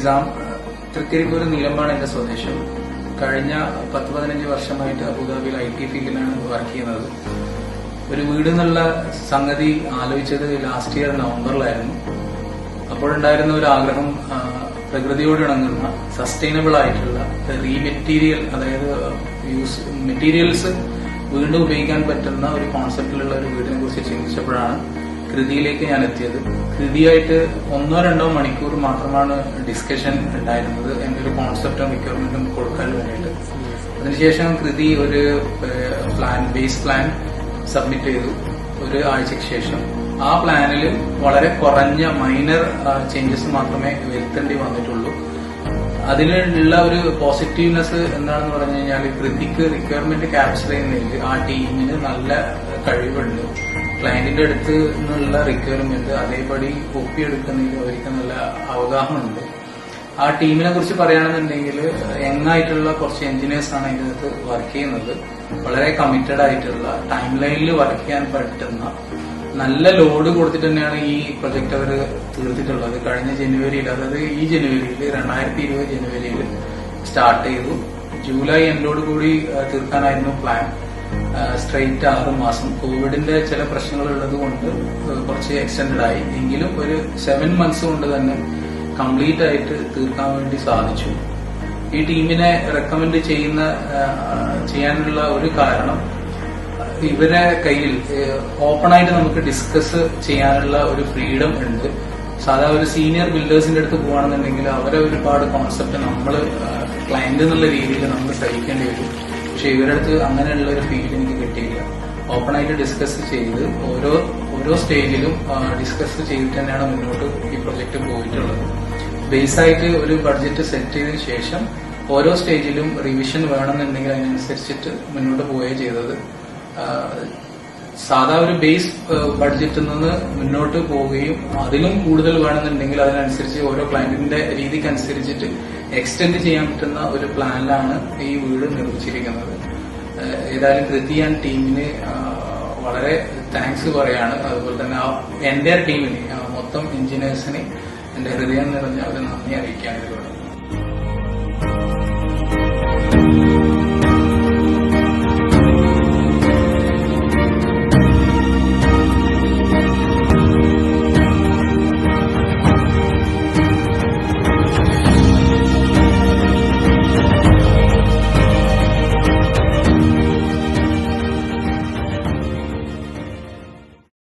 നിസാം. തൃക്കരിപ്പൂർ നീലമ്പാണ് എന്റെ സ്വദേശം. കഴിഞ്ഞ 10-15 വർഷമായിട്ട് അബുദാബിയിൽ IT ഫീൽഡിലാണ് വർക്ക് ചെയ്യുന്നത്. ഒരു വീട് എന്നുള്ള സംഗതി ആലോചിച്ചത് ലാസ്റ്റ് ഇയർ നവംബറിലായിരുന്നു. അപ്പോഴുണ്ടായിരുന്ന ഒരു ആഗ്രഹം പ്രകൃതിയോട് ഇണങ്ങുന്ന സസ്റ്റൈനബിൾ ആയിട്ടുള്ള റീമെറ്റീരിയൽ, അതായത് മെറ്റീരിയൽസ് വീണ്ടും ഉപയോഗിക്കാൻ പറ്റുന്ന ഒരു കോൺസെപ്റ്റിലുള്ള ഒരു വീടിനെ കുറിച്ച് ചിന്തിച്ചപ്പോഴാണ് കൃതിയിലേക്ക് ഞാൻ എത്തിയത്. കൃതിയായിട്ട് 1-2 മണിക്കൂർ മാത്രമാണ് ഡിസ്കഷൻ ഉണ്ടായിരുന്നത് എന്റെ ഒരു കോൺസെപ്റ്റും റിക്വയർമെന്റും കൊടുക്കാൻ വേണ്ടിയിട്ട്. അതിനുശേഷം കൃതി ഒരു ബേസ് പ്ലാൻ സബ്മിറ്റ് ചെയ്തു. ഒരു ആഴ്ചയ്ക്ക് ശേഷം ആ പ്ലാനിൽ വളരെ കുറഞ്ഞ മൈനർ ചേഞ്ചസ് മാത്രമേ വരുത്തേണ്ടി വന്നിട്ടുള്ളൂ. അതിലുള്ള ഒരു പോസിറ്റീവ്നെസ് എന്താണെന്ന് പറഞ്ഞു കഴിഞ്ഞാൽ കൃതിക്ക് റിക്വയർമെന്റ് ക്യാപ്ചർ ചെയ്യുന്നതിൽ ആ ടീമിന് നല്ല കഴിവുണ്ട്. ക്ലയന്റിന്റെ അടുത്ത് നിന്നുള്ള റിക്വയർമെന്റ് അതേപടി ഒപ്പിയെടുക്കുന്നതിൽ അവർക്ക് നല്ല അവഗാഹമുണ്ട്. ആ ടീമിനെ കുറിച്ച് പറയുകയാണെന്നുണ്ടെങ്കിൽ യങ്ങായിട്ടുള്ള കുറച്ച് എഞ്ചിനീയേഴ്സ് ആണ് ഇതിനകത്ത് വർക്ക് ചെയ്യുന്നത്. വളരെ കമ്മിറ്റഡ് ആയിട്ടുള്ള ടൈം ലൈനിൽ വർക്ക് ചെയ്യാൻ പറ്റുന്ന നല്ല ലോഡ് കൊടുത്തിട്ട് തന്നെയാണ് ഈ പ്രൊജക്ട് അവർ തീർത്തിട്ടുള്ളത്. കഴിഞ്ഞ ജനുവരിയിൽ, അതായത് ഈ ജനുവരിയിൽ 2020 ജനുവരിയിൽ സ്റ്റാർട്ട് ചെയ്തു. ജൂലൈ എൻഡോട് കൂടി തീർക്കാനായിരുന്നു പ്ലാൻ. സ്ട്രെയിറ്റ് 6 മാസം. കോവിഡിന്റെ ചില പ്രശ്നങ്ങൾ ഉള്ളത് കൊണ്ട് കുറച്ച് എക്സ്റ്റെൻഡഡ് ആയി. എങ്കിലും ഒരു 7 മന്ത്സ് കൊണ്ട് തന്നെ കംപ്ലീറ്റ് ആയിട്ട് തീർക്കാൻ വേണ്ടി സാധിച്ചു. ഈ ടീമിനെ റെക്കമെൻഡ് ചെയ്യാനുള്ള ഒരു കാരണം, ഇവരെ കയ്യിൽ ഓപ്പൺ ആയിട്ട് നമുക്ക് ഡിസ്കസ് ചെയ്യാനുള്ള ഒരു ഫ്രീഡം ഉണ്ട്. സാധാരണ ഒരു സീനിയർ ബിൽഡേഴ്സിന്റെ അടുത്ത് പോകുകയാണെന്നുണ്ടെങ്കിൽ അവരെ ഒരുപാട് കോൺസെപ്റ്റ് നമ്മൾ ക്ലയന്റ് എന്നുള്ള രീതിയിൽ നമ്മൾ സഹിക്കേണ്ടി വരും. പക്ഷെ ഇവരുടെ അടുത്ത് അങ്ങനെയുള്ള ഒരു ഫീൽ എനിക്ക് കിട്ടിയില്ല. ഓപ്പൺ ആയിട്ട് ഡിസ്കസ് ചെയ്ത് ഓരോ സ്റ്റേജിലും ഡിസ്കസ് ചെയ്തിട്ട് തന്നെയാണ് മുന്നോട്ട് ഈ പ്രൊജക്ട് പോയിട്ടുള്ളത്. ബേസ് ആയിട്ട് ഒരു ബഡ്ജറ്റ് സെറ്റ് ചെയ്തതിനു ശേഷം ഓരോ സ്റ്റേജിലും റിവിഷൻ വേണമെന്നുണ്ടെങ്കിൽ അതിനനുസരിച്ചിട്ട് മുന്നോട്ട് പോവുകയാണ് ചെയ്തത്. സാധാ ഒരു ബേസ് ബഡ്ജറ്റിൽ നിന്ന് മുന്നോട്ട് പോവുകയും അതിലും കൂടുതൽ വേണമെന്നുണ്ടെങ്കിൽ അതിനനുസരിച്ച് ഓരോ ക്ലയന്റിന്റെ രീതിക്കനുസരിച്ചിട്ട് എക്സ്റ്റെൻഡ് ചെയ്യാൻ പറ്റുന്ന ഒരു പ്ലാനിലാണ് ഈ വീട് നിർമ്മിച്ചിരിക്കുന്നത്. ഏതായാലും കൃതി ആൻഡ് ടീമിന് വളരെ താങ്ക്സ് പറയാണ്. അതുപോലെ തന്നെ എന്റെ ടീമിന്, മൊത്തം എഞ്ചിനീയേഴ്സിന് എന്റെ ഹൃദയം നിറഞ്ഞ ഒരു നന്ദി അറിയിക്കുകയാണ്.